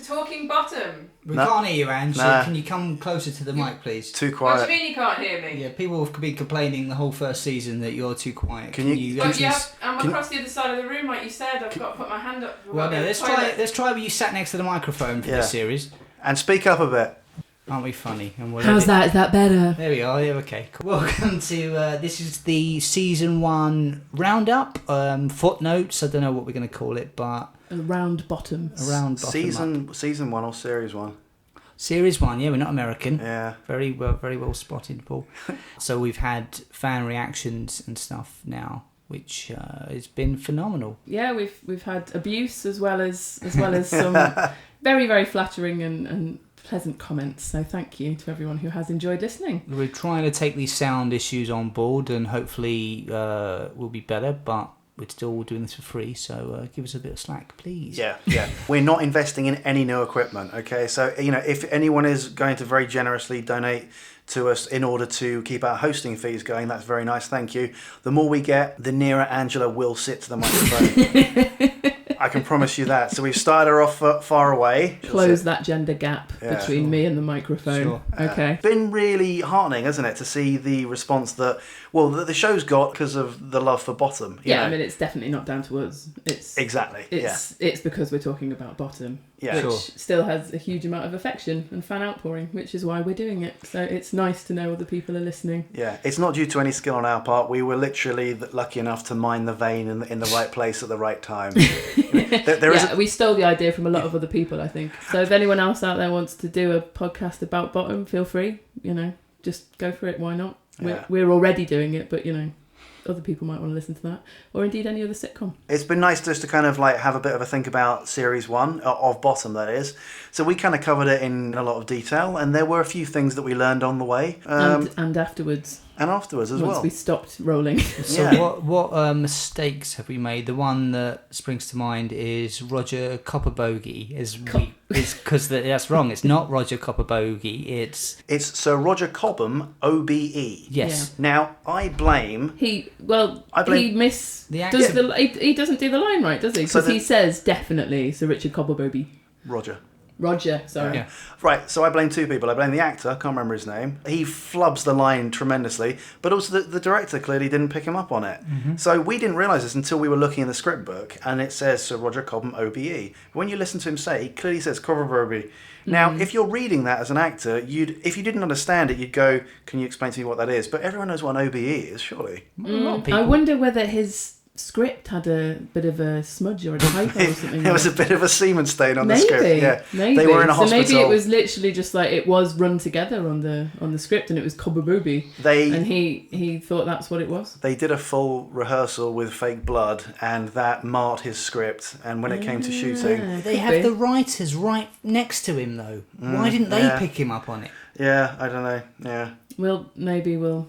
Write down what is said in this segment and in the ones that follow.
Talking Bottom. We can't hear you, Ange. So can you come closer to the mic, please? Too quiet. What do you mean you can't hear me? Yeah, people have been complaining the whole first season that you're too quiet. I'm across the other side of the room, like you said. I've got to put my hand up. Well, no, let's try where you sat next to the microphone for this series. And speak up a bit. Aren't we funny? And how's that? Is that better? There we are. Yeah, okay. Cool. Welcome to this is the season 1 roundup. Footnotes. I don't know what we're going to call it, but around bottom. Season 1 or series 1. Series 1. Yeah, we're not American. Yeah. Very well spotted, Paul. So we've had fan reactions and stuff now, which has been phenomenal. Yeah, we've had abuse as well as some very, very flattering and pleasant comments, so thank you to everyone who has enjoyed listening. We're trying to take these sound issues on board and hopefully we'll be better, but we're still doing this for free, so give us a bit of slack, please. Yeah. We're not investing in any new equipment, okay? So, if anyone is going to very generously donate to us in order to keep our hosting fees going, that's very nice, thank you. The more we get, the nearer Angela will sit to the microphone. I can promise you that. So we've started her off far away. Close that gender gap between me and the microphone. Sure. Okay. It's been really heartening, hasn't it, to see the response that the show's got because of the love for Bottom. You know? I mean, it's definitely not down to us. It's because we're talking about Bottom, which still has a huge amount of affection and fan outpouring, which is why we're doing it. So it's nice to know other people are listening. Yeah, it's not due to any skill on our part. We were literally lucky enough to mine the vein in the right place at the right time. We stole the idea from a lot of other people, I think. So if anyone else out there wants to do a podcast about Bottom, feel free. Just go for it. Why not? Yeah. We're already doing it, but other people might want to listen to that, or indeed any other sitcom. It's been nice just to kind of have a bit of a think about series 1 of Bottom, that is. So we kind of covered it in a lot of detail, and there were a few things that we learned on the way. And afterwards. And afterwards as well. Once we stopped rolling. So what mistakes have we made? The one that springs to mind is Roger Copperbogey. Because that's wrong. It's not Roger Copperbogey. It's Sir Roger Cobham, OBE. Yes. Yeah. Now I blame he doesn't do the line right, does he? Because he says definitely Sir Richard Cobblebogey. Roger, sorry. Yeah. Right, so I blame two people. I blame the actor, I can't remember his name. He flubs the line tremendously, but also the director clearly didn't pick him up on it. Mm-hmm. So we didn't realise this until we were looking in the script book, and it says Sir Roger Cobham, OBE. When you listen to him say, he clearly says Cobham. Now, if you're reading that as an actor, if you didn't understand it, you'd go, can you explain to me what that is? But everyone knows what an OBE is, surely. I wonder whether his script had a bit of a smudge or a typo or something. There was a bit of a semen stain on the script. Yeah, maybe. They were in a hospital. So maybe it was literally just it was run together on the script, and it was Cobblebogey. And he thought that's what it was. They did a full rehearsal with fake blood, and that marred his script. And when it came to shooting, they have the writers right next to him though. Why didn't they pick him up on it? Yeah, I don't know. Yeah. Well, maybe we'll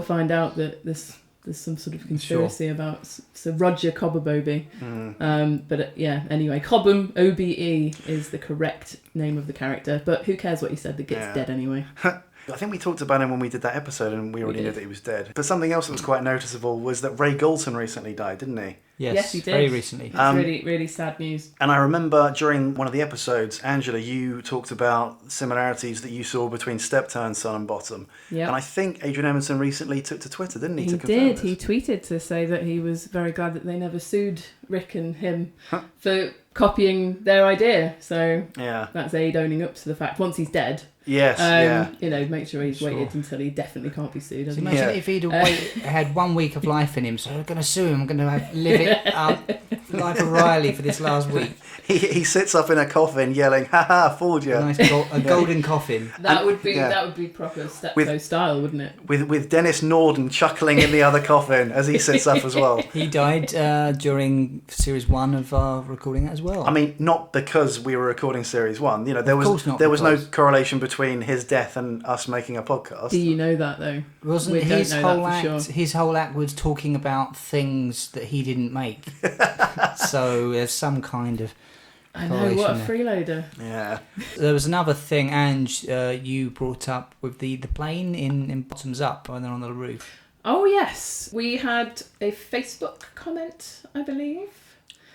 find out that there's some sort of conspiracy about Sir Roger Cobblebogey. But anyway, Cobham, OBE, is the correct name of the character. But who cares what he said? The git's dead anyway. I think we talked about him when we did that episode, and we already knew that he was dead. But something else that was quite noticeable was that RayGalton recently died, didn't he? Yes, he did. Very recently. It's really, really sad news. And I remember during one of the episodes, Angela, you talked about similarities that you saw between Steptoe and Son and Bottom. Yeah. And I think Ade Edmondson recently took to Twitter, didn't he? He did. He tweeted to say that he was very glad that they never sued Rick and him for copying their idea. So that's Ade owning up to the fact once he's dead. Yes, make sure he's waited until he definitely can't be sued. So imagine if he'd had 1 week of life in him, so I'm going to sue him, I'm going to live it up like O'Reilly for this last week. He sits up in a coffin yelling, "Ha ha, fooled you!" A golden coffin. That would be proper Steptoe style, wouldn't it? With Dennis Norden chuckling in the other coffin as he sits up as well. He died during series 1 of our recording as well. I mean, not because we were recording series 1. There was no correlation between his death and us making a podcast. Do you know that though? Wasn't his whole act was talking about things that he didn't make. So there's some kind of I know, what a freeloader. Yeah. There was another thing, Ange, you brought up with the plane in Bottoms Up, and then on the roof. Oh yes, we had a Facebook comment, I believe.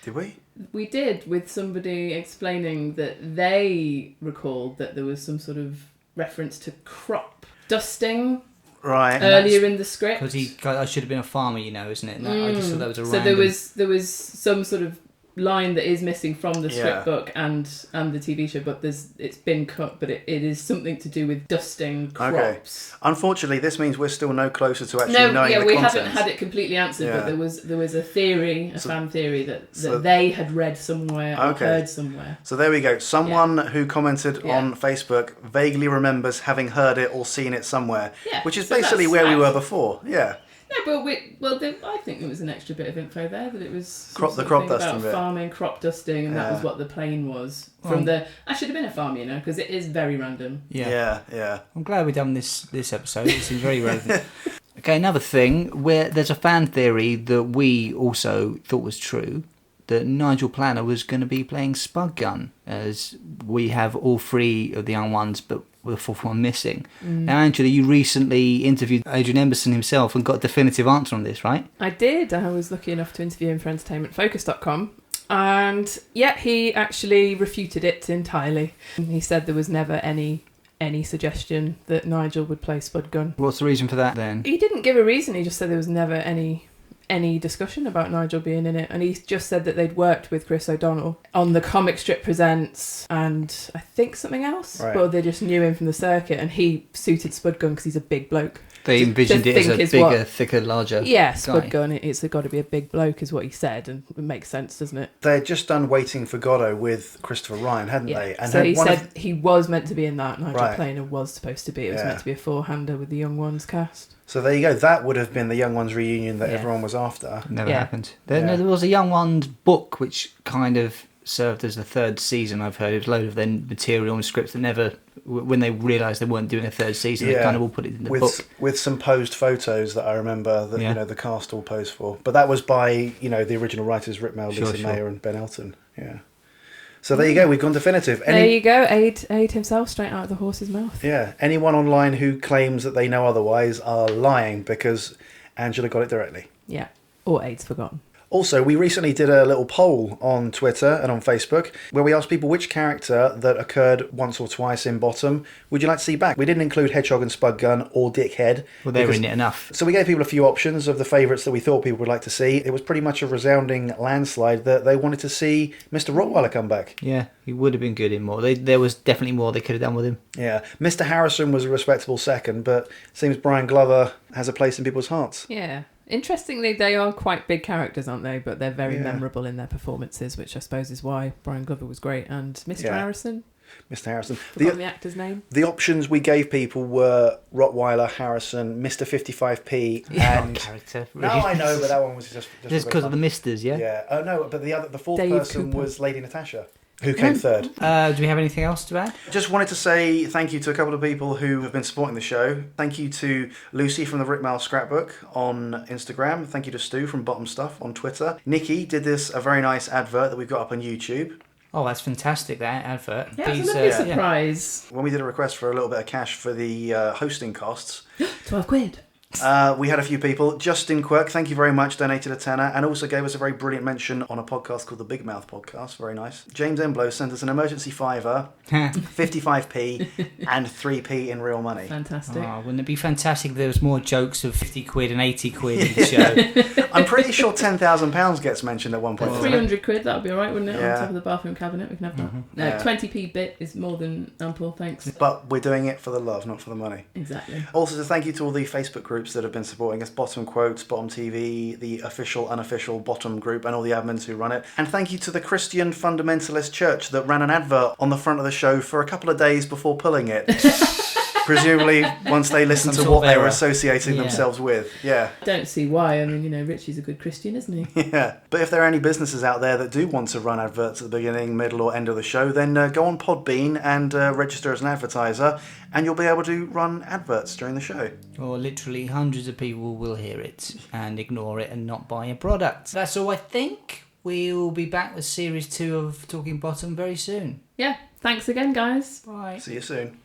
Did we? We did, with somebody explaining that they recalled that there was some sort of reference to crop dusting earlier in the script. Because I should have been a farmer, isn't it? And I just thought that was a So random... there was some sort of line that is missing from the script book and the TV show, but it's been cut, but it is something to do with dusting crops. Okay. Unfortunately, this means we're still no closer to actually knowing the content. We haven't had it completely answered, but there was a theory, fan theory that they had read somewhere or heard somewhere. So there we go. Someone who commented on Facebook vaguely remembers having heard it or seen it somewhere, which is basically where we were before. Yeah. No, but I think there was an extra bit of info there that it was crop dusting about bit. Farming, crop dusting, and that was what the plane was from the. I should have been a farmer, because it is very random. Yeah. I'm glad we've done this episode. It seems very relevant. Okay, another thing where there's a fan theory that we also thought was true, that Nigel Planer was going to be playing Spud Gun, as we have all three of the young ones, but with the fourth one missing. Now, Angela, you recently interviewed Ade Edmondson himself and got a definitive answer on this, right? I did. I was lucky enough to interview him for entertainmentfocus.com. And he actually refuted it entirely. He said there was never any suggestion that Nigel would play Spud Gun. What's the reason for that then? He didn't give a reason. He just said there was never any discussion about Nigel being in it, and he just said that they'd worked with Chris O'Donnell on the Comic Strip Presents and I think something else, but they just knew him from the circuit, and he suited Spud Gun because he's a big bloke. They envisioned it as a bigger, thicker, larger Spud Gun, it's got to be a big bloke is what he said, and it makes sense, doesn't it? They'd just done Waiting for Godot with Christopher Ryan, hadn't they? And so he said he was meant to be in that. Nigel Planer was supposed to be. It was meant to be a four-hander with the Young Ones cast. So there you go. That would have been the Young Ones reunion that everyone was after. Never happened. There was a Young Ones book which kind of served as the third season, I've heard. It was a load of then material and scripts that never, when they realised they weren't doing a third season, they kind of all put it in the book. With some posed photos that I remember that the cast all posed for. But that was by, the original writers, Rick Mel, Lisa Mayer and Ben Elton. Yeah. So there you go, we've gone definitive. There you go, Ade himself, straight out of the horse's mouth. Yeah, anyone online who claims that they know otherwise are lying, because Angela got it directly. Yeah, or Ade's forgotten. Also, we recently did a little poll on Twitter and on Facebook where we asked people which character that occurred once or twice in Bottom would you like to see back. We didn't include Hedgehog and Spud Gun or Dickhead. Well, they were in it enough. So we gave people a few options of the favourites that we thought people would like to see. It was pretty much a resounding landslide that they wanted to see Mr. Rottweiler come back. Yeah, he would have been good in more. There was definitely more they could have done with him. Yeah, Mr. Harrison was a respectable second, but it seems Brian Glover has a place in people's hearts. Yeah. Interestingly, they are quite big characters, aren't they? But they're very memorable in their performances, which I suppose is why Brian Glover was great. And Mr. Harrison. Mr. Harrison. The actor's name. The options we gave people were Rottweiler, Harrison, Mr. 55p, and character. Really. No, I know, but that one was just because of the Misters, yeah. Yeah. Oh no, but the fourth Dave person Cooper. was Lady Natasha, who came third. Do we have anything else to add? Just wanted to say thank you to a couple of people who have been supporting the show. Thank you to Lucy from the Rick Mail Scrapbook on Instagram. Thank you to Stu from Bottom Stuff on Twitter. Nikki did a very nice advert that we've got up on YouTube. Oh, that's fantastic, that advert. Yeah, it's a lovely surprise. When we did a request for a little bit of cash for the hosting costs. 12 quid. We had a few people. Justin Quirk, thank you very much, donated a tenner and also gave us a very brilliant mention on a podcast called the Big Mouth Podcast. Very nice. James Emblow sent us an emergency fiver, 55p and 3p in real money. Fantastic. Oh, wouldn't it be fantastic if there was more jokes of 50 quid and 80 quid in the show? I'm pretty sure £10,000 gets mentioned at one point. 300 quid, that would be alright, wouldn't it? Yeah. On top of the bathroom cabinet, we can have that. No, 20p bit is more than ample, thanks. But we're doing it for the love, not for the money. Exactly. Also, to thank you to all the Facebook groups that have been supporting us, Bottom Quotes, Bottom TV, the official, unofficial Bottom group, and all the admins who run it. And thank you to the Christian Fundamentalist Church that ran an advert on the front of the show for a couple of days before pulling it. Presumably, once they listened to what they were associating themselves with. Yeah. Don't see why. I mean, Richie's a good Christian, isn't he? Yeah. But if there are any businesses out there that do want to run adverts at the beginning, middle, or end of the show, then go on Podbean and register as an advertiser, and you'll be able to run adverts during the show. Or literally hundreds of people will hear it and ignore it and not buy a product. That's all I think. We'll be back with Series 2 of Talking Bottom very soon. Yeah. Thanks again, guys. Bye. See you soon.